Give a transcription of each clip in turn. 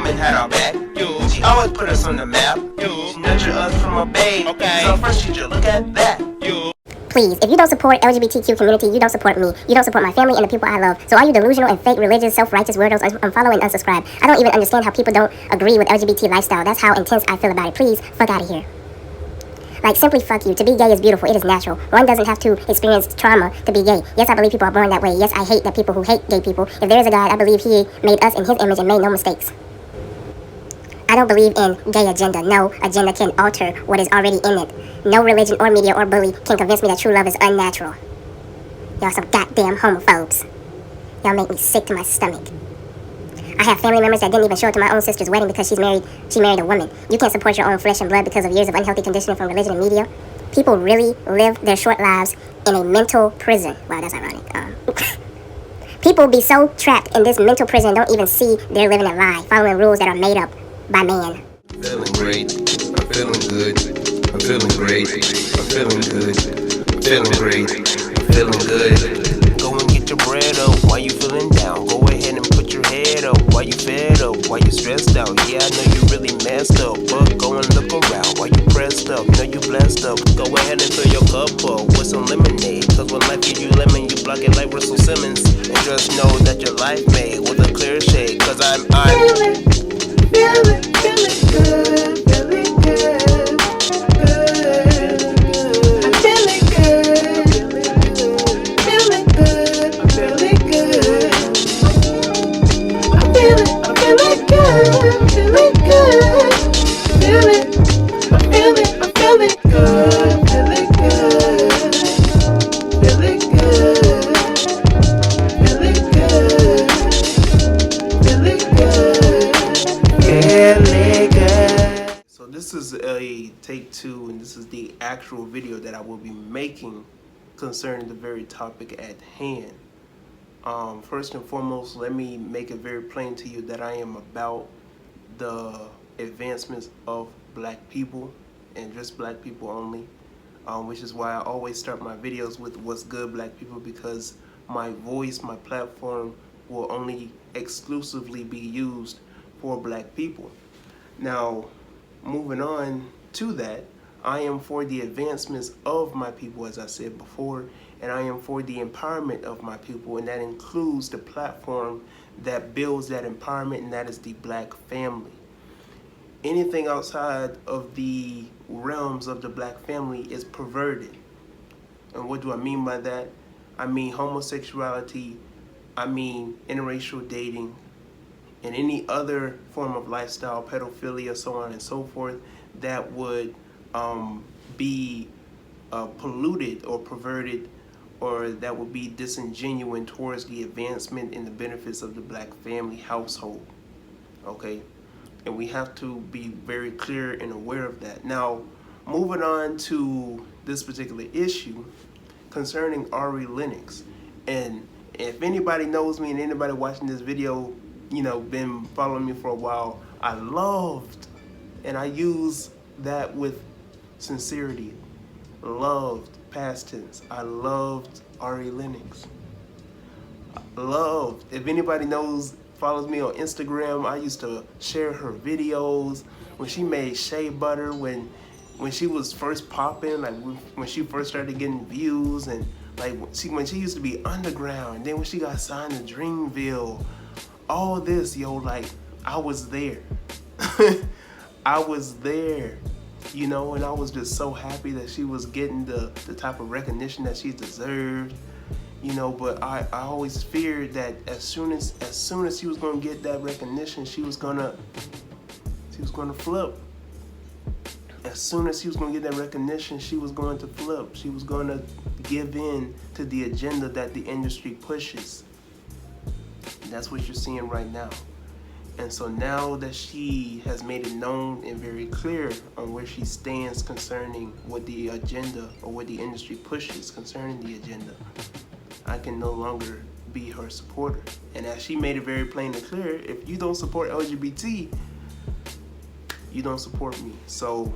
woman had our back. She always put us on the map. She nurtured us from a babe. So first teacher, look at that. Please, if you don't support LGBTQ community, you don't support me. You don't support my family and the people I love. So all you delusional and fake religious, self-righteous weirdos, unfollow and unsubscribe. I don't even understand how people don't agree with LGBT lifestyle. That's how intense I feel about it. Please, fuck out of here. Like, simply fuck you. To be gay is beautiful. It is natural. One doesn't have to experience trauma to be gay. Yes, I believe people are born that way. Yes, I hate that people who hate gay people. If there is a God, I believe he made us in his image and made no mistakes. I don't believe in gay agenda. No agenda can alter what is already in it. No religion or media or bully can convince me that true love is unnatural. Y'all some goddamn homophobes. Y'all make me sick to my stomach. I have family members that didn't even show up to my own sister's wedding because she married a woman. You can't support your own flesh and blood because of years of unhealthy conditioning from religion and media. People really live their short lives in a mental prison. Wow, that's ironic. People be so trapped in this mental prison don't even see they're living a lie, following rules that are made up by man. Feeling great, I'm feeling good, I'm feeling great, I'm feeling good, I'm feeling great, I'm feeling good. Go and get your bread up while you feeling down. Go ahead and put your head up while you fed up, while you stressed out. Yeah, I know you really messed up, but go and look around while you pressed up. Know you blessed up. Go ahead and fill your cup up with some lemonade. Cause when life gives you lemon, you block it like Russell Simmons. And just know that your life made with a clear shade. Cause I'm feeling good, feeling good, good. I'm feeling good, feeling good, I'm feeling good. I'm feeling good, feeling good, I'm feeling good, feeling good, feeling good, feeling good, feeling good. So this is a take two, and this is the actual video that I will be making concerning the very topic at hand. First and foremost, let me make it very plain to you that I am about the advancements of black people and just black people only, which is why I always start my videos with what's good black people, because my voice, my platform will only exclusively be used for black people. Now, moving on to that, I am for the advancements of my people, as I said before, and I am for the empowerment of my people, and that includes the platform that builds that empowerment, and that is the black family. Anything outside of the realms of the black family is perverted. And what do I mean by that? I mean homosexuality, I mean interracial dating, and any other form of lifestyle, pedophilia, so on and so forth, that would be polluted or perverted, or that would be disingenuous towards the advancement and the benefits of the black family household. Okay? And we have to be very clear and aware of that. Now, moving on to this particular issue concerning Re-Linnx. And if anybody knows me and anybody watching this video, you know, been following me for a while, I loved, and I use that with sincerity, loved, past tense, I loved Re-Linnx. Loved. If anybody follows me on Instagram, I used to share her videos when she made shea butter, when she was first popping, like when she first started getting views, and like when she used to be underground, and then when she got signed to Dreamville. All this, yo, like, I was there. I was there, you know, and I was just so happy that she was getting the type of recognition that she deserved, you know. But I always feared that as soon as she was gonna get that recognition, she was gonna flip. As soon as she was gonna get that recognition, she was going to flip. She was gonna give in to the agenda that the industry pushes. That's what you're seeing right now. And so now that she has made it known and very clear on where she stands concerning what the agenda or what the industry pushes concerning the agenda, I can no longer be her supporter. And as she made it very plain and clear, if you don't support LGBT, you don't support me. So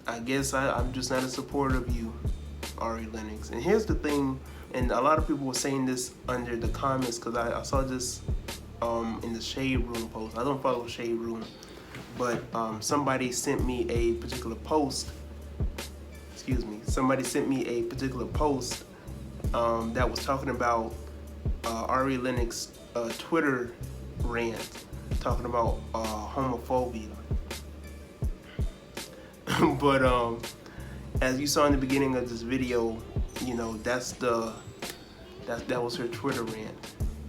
I guess I'm just not a supporter of you, Re-Linnx. And here's the thing, and a lot of people were saying this under the comments, because I saw this in the Shade Room post. I don't follow Shade Room, but somebody sent me a particular post. Somebody sent me a particular post that was talking about Re-Linnx Twitter rant, talking about homophobia. But as you saw in the beginning of this video, you know, that was her Twitter rant.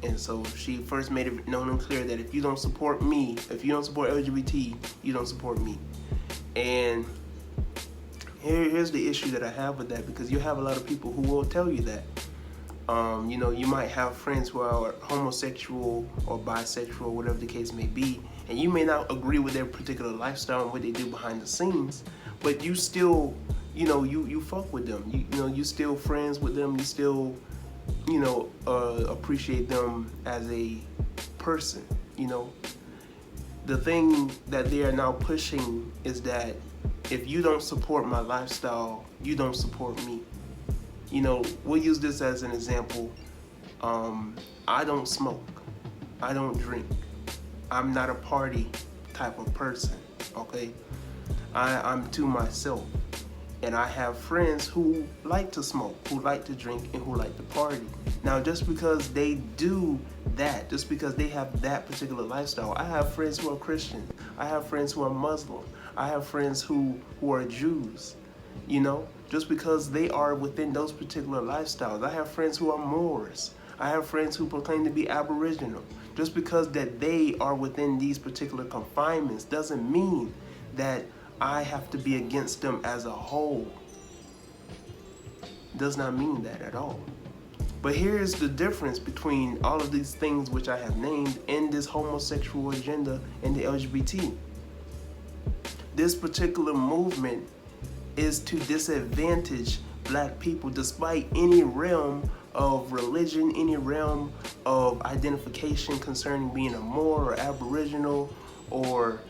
And so she first made it known and clear that if you don't support me, if you don't support LGBT, you don't support me. And here's the issue that I have with that, because you have a lot of people who will tell you that. You know, you might have friends who are homosexual or bisexual, whatever the case may be, and you may not agree with their particular lifestyle and what they do behind the scenes, but you still, you know, you fuck with them. You know, you still friends with them. You still, you know, appreciate them as a person. You know, the thing that they are now pushing is that if you don't support my lifestyle, you don't support me. You know, we'll use this as an example. I don't smoke. I don't drink. I'm not a party type of person, okay? I'm to myself. And I have friends who like to smoke, who like to drink, and who like to party. Now, just because they do that, just because they have that particular lifestyle, I have friends who are Christian. I have friends who are Muslim. I have friends who are Jews, you know, just because they are within those particular lifestyles. I have friends who are Moors. I have friends who proclaim to be Aboriginal. Just because that they are within these particular confinements doesn't mean that I have to be against them as a whole. Does not mean that at all. But here's the difference between all of these things which I have named and this homosexual agenda and the LGBT. This particular movement is to disadvantage black people despite any realm of religion, any realm of identification concerning being a Moor or Aboriginal or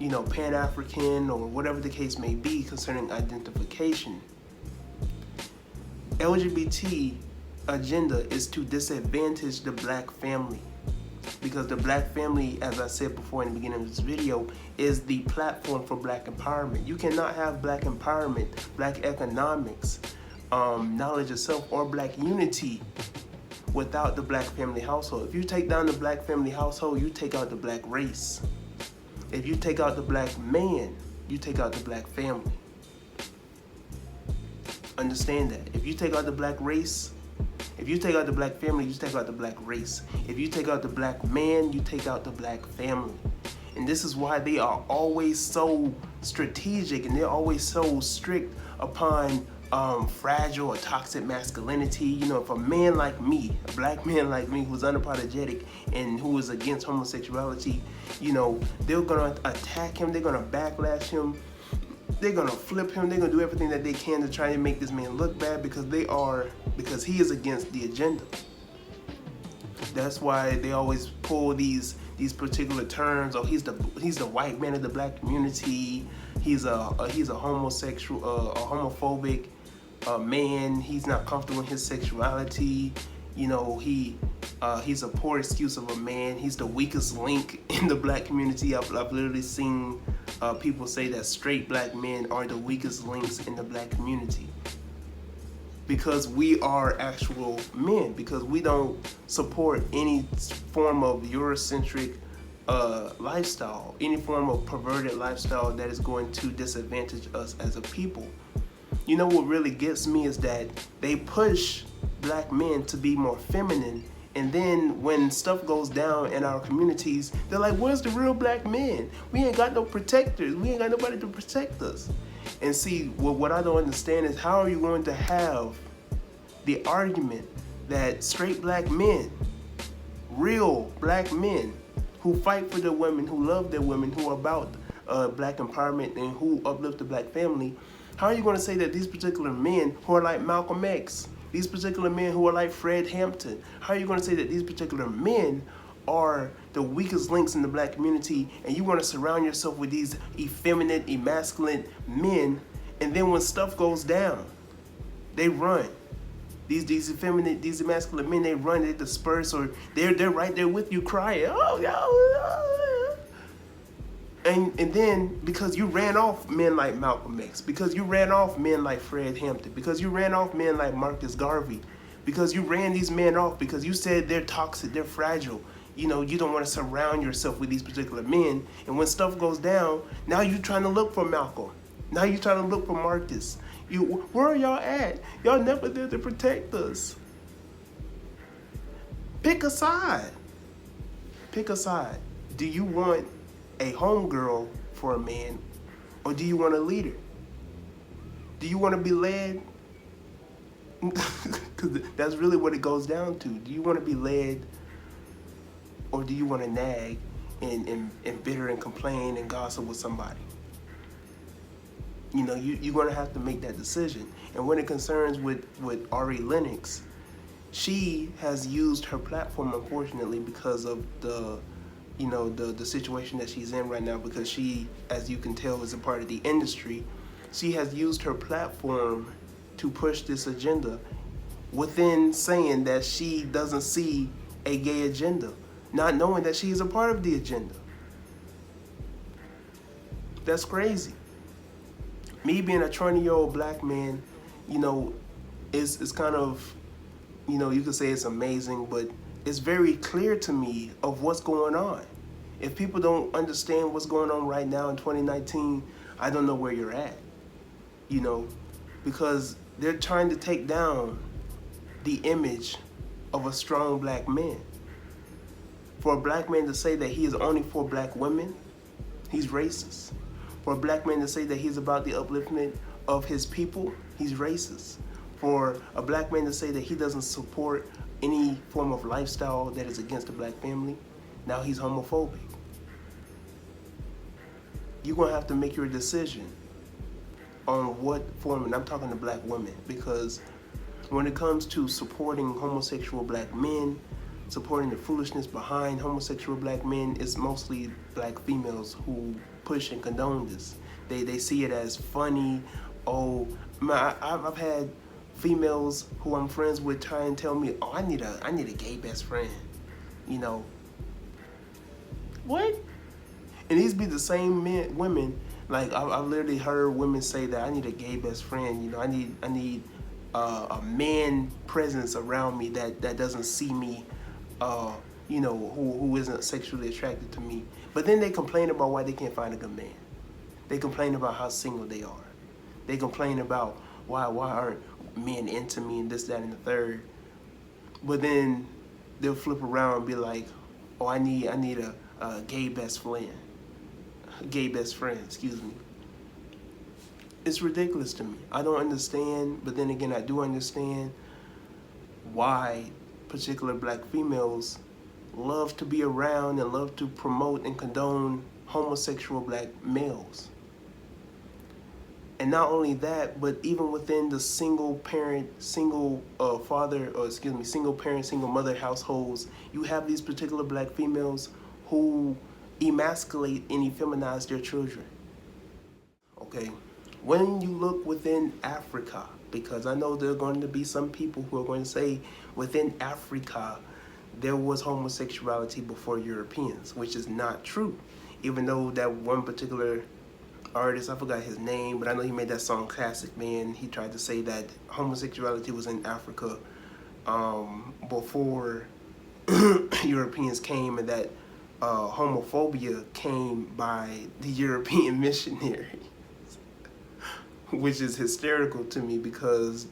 you know, Pan-African or whatever the case may be concerning identification. LGBT agenda is to disadvantage the black family, because the black family, as I said before in the beginning of this video, is the platform for black empowerment. You cannot have black empowerment, black economics, knowledge of self, or black unity without the black family household. If you take down the black family household, you take out the black race. If you take out the black man, you take out the black family. Understand that. If you take out the black race, if you take out the black family, you take out the black race. If you take out the black man, you take out the black family. And this is why they are always so strategic and they're always so strict upon fragile or toxic masculinity. You know, if a man like me, a black man like me who's unapologetic and who is against homosexuality, you know, they're gonna attack him, they're gonna backlash him, they're gonna flip him, they're gonna do everything that they can to try and make this man look bad because he is against the agenda. That's why they always pull these particular terms. Oh, he's the white man of the black community. He's a homosexual, a homophobic man. He's not comfortable in his sexuality. You know, he's a poor excuse of a man. He's the weakest link in the black community. I've literally seen people say that straight black men are the weakest links in the black community, because we are actual men, because we don't support any form of Eurocentric lifestyle, any form of perverted lifestyle that is going to disadvantage us as a people. You know what really gets me is that they push black men to be more feminine, and then when stuff goes down in our communities, they're like, where's the real black men? We ain't got no protectors. We ain't got nobody to protect us. And see, what I don't understand is, how are you going to have the argument that straight black men, real black men who fight for their women, who love their women, who are about black empowerment and who uplift the black family, how are you going to say that these particular men who are like Malcolm X, these particular men who are like Fred Hampton, how are you going to say that these particular men are the weakest links in the black community, and you want to surround yourself with these effeminate, emasculate men, and then when stuff goes down, they run. These effeminate, these masculine men, they run, they disperse, or they're right there with you crying, oh, yo. And then because you ran off men like Malcolm X, because you ran off men like Fred Hampton, because you ran off men like Marcus Garvey, because you ran these men off because you said they're toxic, they're fragile. You know, you don't want to surround yourself with these particular men. And when stuff goes down, now you're trying to look for Malcolm. Now you're trying to look for Marcus. Where are y'all at? Y'all never there to protect us. Pick a side. Pick a side. Do you want a homegirl for a man, or do you want a leader? Do you want to be led? Because that's really what it goes down to. Do you want to be led, or do you want to nag and bitter and complain and gossip with somebody? You know, you're going to have to make that decision. And when it concerns with Re-Linnx, she has used her platform, unfortunately, because of the situation that she's in right now, because she, as you can tell, is a part of the industry. She has used her platform to push this agenda within saying that she doesn't see a gay agenda, not knowing that she is a part of the agenda. That's crazy. Me being a 20-year-old black man, you know, is kind of, you know, you could say it's amazing, but it's very clear to me of what's going on. If people don't understand what's going on right now in 2019, I don't know where you're at, you know, because they're trying to take down the image of a strong black man. For a black man to say that he is only for black women, he's racist. For a black man to say that he's about the upliftment of his people, he's racist. For a black man to say that he doesn't support any form of lifestyle that is against the black family, now he's homophobic. You're gonna have to make your decision on what form, and I'm talking to black women, because when it comes to supporting homosexual black men, supporting the foolishness behind homosexual black men, it's mostly black females who push and condone this. They see it as funny. Oh, I've had females who I'm friends with try and tell me, oh, I need a gay best friend. You know, what? And these be the same women. Like I've literally heard women say that I need a gay best friend. You know, I need a man presence around me that doesn't see me, you know, who isn't sexually attracted to me. But then they complain about why they can't find a good man. They complain about how single they are. They complain about why aren't men into me and this, that, and the third. But then they'll flip around and be like, oh, I need a gay best friend. Gay best friend, excuse me. It's ridiculous to me. I don't understand, but then again, I do understand why particular black females love to be around and love to promote and condone homosexual black males. And not only that, but even within the single parent, single mother households, you have these particular black females who emasculate and effeminize their children. Okay, when you look within Africa, because I know there are going to be some people who are going to say within Africa there was homosexuality before Europeans, which is not true. Even though that one particular artist, I forgot his name, but I know he made that song Classic Man. He tried to say that homosexuality was in Africa before Europeans came, and that homophobia came by the European missionaries, which is hysterical to me because,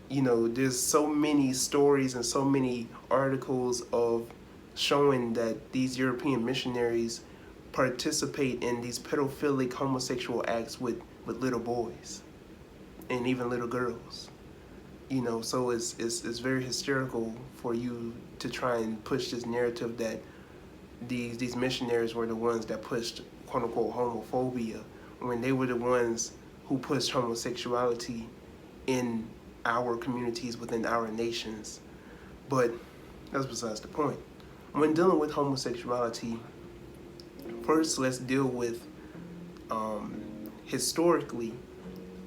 you know, there's so many stories and so many articles of showing that these European missionaries participate in these pedophilic homosexual acts with little boys and even little girls. You know, so it's very hysterical for you to try and push this narrative that these missionaries were the ones that pushed quote unquote homophobia when they were the ones who pushed homosexuality in our communities within our nations. But that's besides the point. When dealing with homosexuality, first let's deal with historically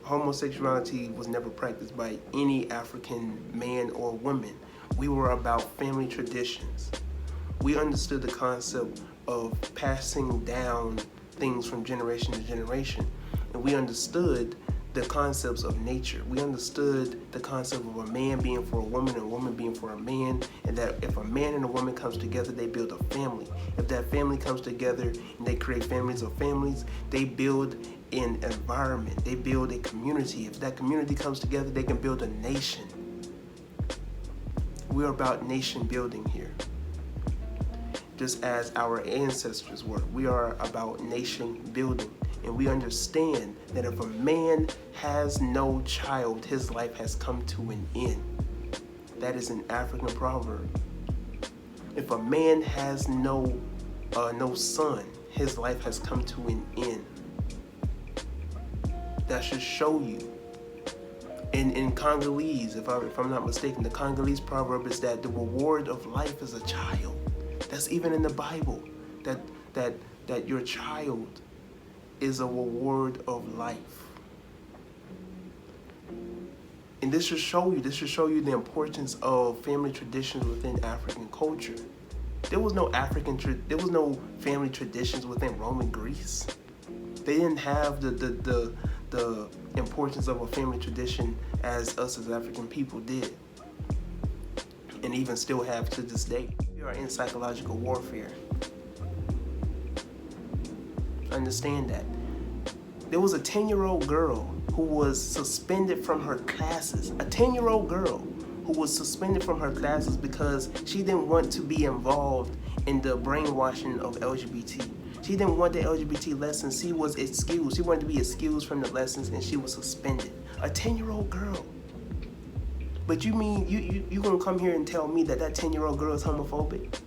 homosexuality was never practiced by any African man or woman. We were about family traditions. We understood the concept of passing down things from generation to generation. And we understood the concepts of nature. We understood the concept of a man being for a woman and a woman being for a man, and that if a man and a woman comes together, they build a family. If that family comes together and they create families of families, they build an environment. They build a community. If that community comes together, they can build a nation. We're about nation building here. Just as our ancestors were. We are about nation building. And we understand that if a man has no child, his life has come to an end. That is an African proverb. If a man has no son, his life has come to an end. That should show you. In Congolese, if I'm not mistaken, the Congolese proverb is that the reward of life is a child. That's even in the Bible. That your child is a reward of life. And this should show you the importance of family traditions within African culture. There was no family traditions within Roman Greece. They didn't have the importance of a family tradition as us as African people did, and even still have to this day. We are in psychological warfare. Understand that. There was a 10-year-old girl who was suspended from her classes. A 10-year-old girl who was suspended from her classes because she didn't want to be involved in the brainwashing of LGBT. She didn't want the LGBT lessons. She was excused. She wanted to be excused from the lessons, and she was suspended. A 10-year-old girl. But you mean you gonna come here and tell me that 10-year-old girl is homophobic?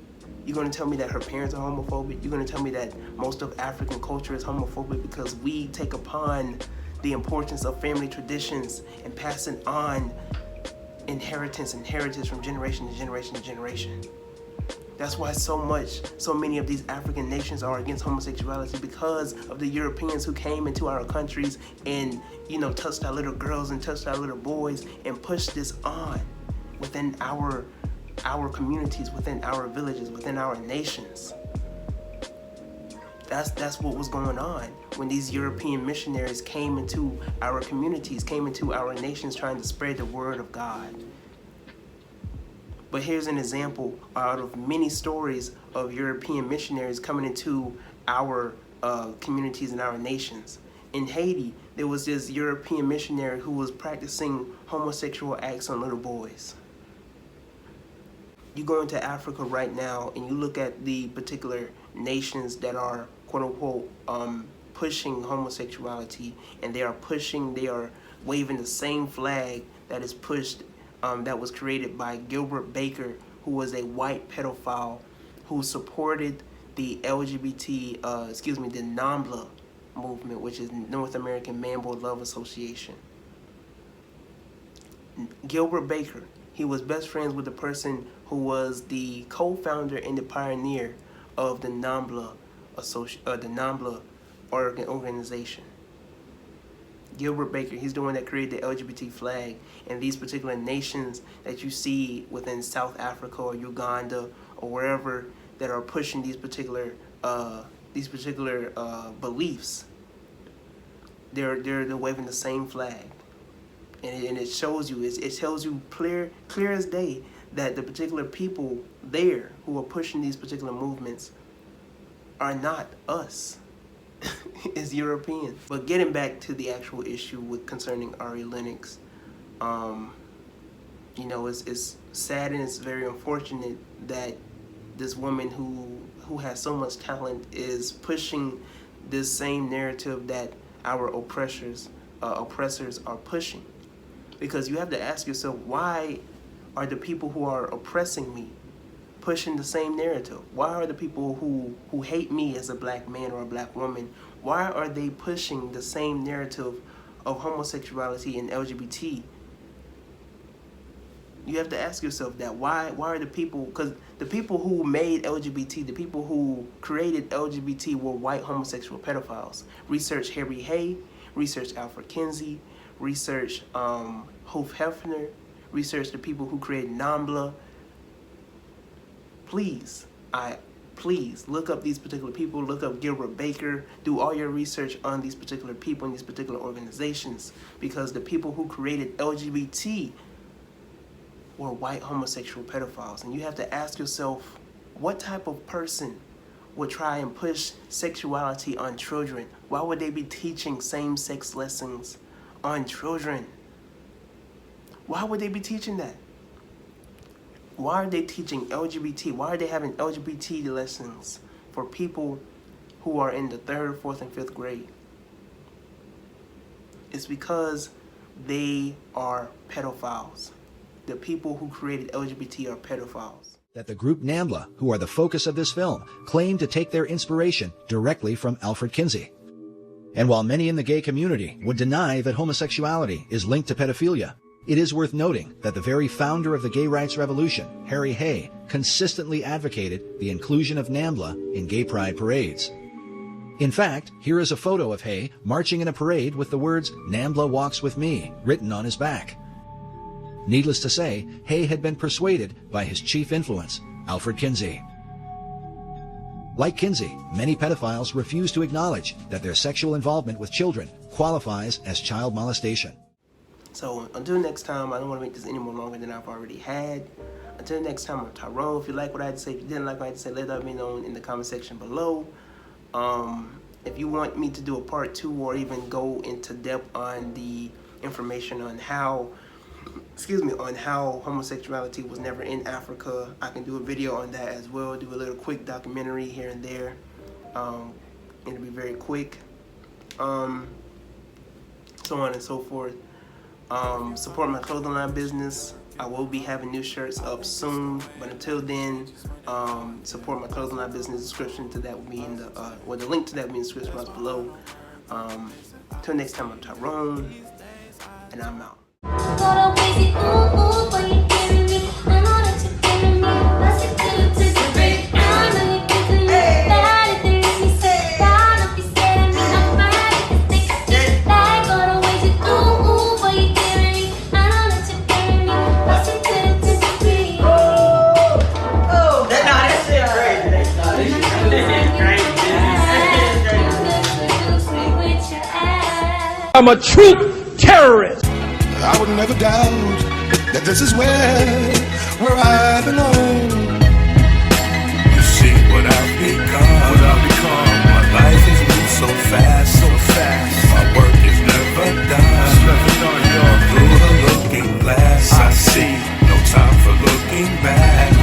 You're going to tell me that her parents are homophobic? You're going to tell me that most of African culture is homophobic because we take upon the importance of family traditions and passing on inheritance from generation to generation to generation. That's why so many of these African nations are against homosexuality, because of the Europeans who came into our countries and, touched our little girls and touched our little boys and pushed this on within our communities, within our villages, within our nations. That's what was going on when these European missionaries came into our communities, came into our nations trying to spread the word of God. But here's an example out of many stories of European missionaries coming into our communities and our nations. In Haiti, there was this European missionary who was practicing homosexual acts on little boys. You go into Africa right now and you look at the particular nations that are quote unquote pushing homosexuality, and they are waving the same flag that is pushed, that was created by Gilbert Baker, who was a white pedophile who supported the the NAMBLA movement, which is North American Man-Boy Love Association. Gilbert Baker, he was best friends with the person who was the co-founder and the pioneer of the NAMBLA organization. Gilbert Baker, he's the one that created the LGBT flag, and these particular nations that you see within South Africa or Uganda or wherever that are pushing these particular beliefs, they're waving the same flag. And it shows you, it tells you clear as day that the particular people there who are pushing these particular movements are not us. It's European. But getting back to the actual issue concerning Re-Linnx, it's sad and it's very unfortunate that this woman who has so much talent is pushing this same narrative that our oppressors are pushing. Because you have to ask yourself, why are the people who are oppressing me pushing the same narrative? Why are the people who hate me as a black man or a black woman, why are they pushing the same narrative of homosexuality and LGBT? You have to ask yourself that. Why are the people, because the people who made LGBT, the people who created LGBT were white homosexual pedophiles. Research Harry Hay, research Alfred Kinsey, research Homophobia, research the people who created NAMBLA. Please look up these particular people, look up Gilbert Baker, do all your research on these particular people and these particular organizations, because the people who created LGBT were white homosexual pedophiles. And you have to ask yourself, what type of person would try and push sexuality on children? Why would they be teaching same-sex lessons on children? Why would they be teaching that? Why are they teaching LGBT? Why are they having LGBT lessons for people who are in the 3rd, 4th, and 5th grade? It's because they are pedophiles. The people who created LGBT are pedophiles. That the group NAMBLA, who are the focus of this film, claim to take their inspiration directly from Alfred Kinsey. And while many in the gay community would deny that homosexuality is linked to pedophilia, it is worth noting that the very founder of the gay rights revolution, Harry Hay, consistently advocated the inclusion of NAMBLA in gay pride parades. In fact, here is a photo of Hay marching in a parade with the words, "NAMBLA walks with me," written on his back. Needless to say, Hay had been persuaded by his chief influence, Alfred Kinsey. Like Kinsey, many pedophiles refuse to acknowledge that their sexual involvement with children qualifies as child molestation. So until next time, I don't want to make this any more longer than I've already had. Until next time, I'm Tyrone. If you like what I had to say, if you didn't like what I had to say, let me know in the comment section below. If you want me to do a part 2 or even go into depth on the information on how homosexuality was never in Africa, I can do a video on that as well. Do a little quick documentary here and there. It'll be very quick. So on and so forth. Support my clothing line business. I will be having new shirts up soon, but until then, support my clothing line business. Description to that will be in the the link to that will be in the description box below. Until next time, I'm Tyrone, and I'm out. I'm a true terrorist. I would never doubt that this is where I belong. You see what I've become. My life has moved so fast, My work is never done. Through the looking glass, I see no time for looking back.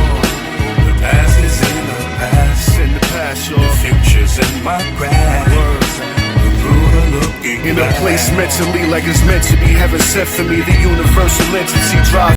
The past is in the past, the future's in my grasp. In a place mentally like it's meant to be, heaven sent for me, the universal entity drive.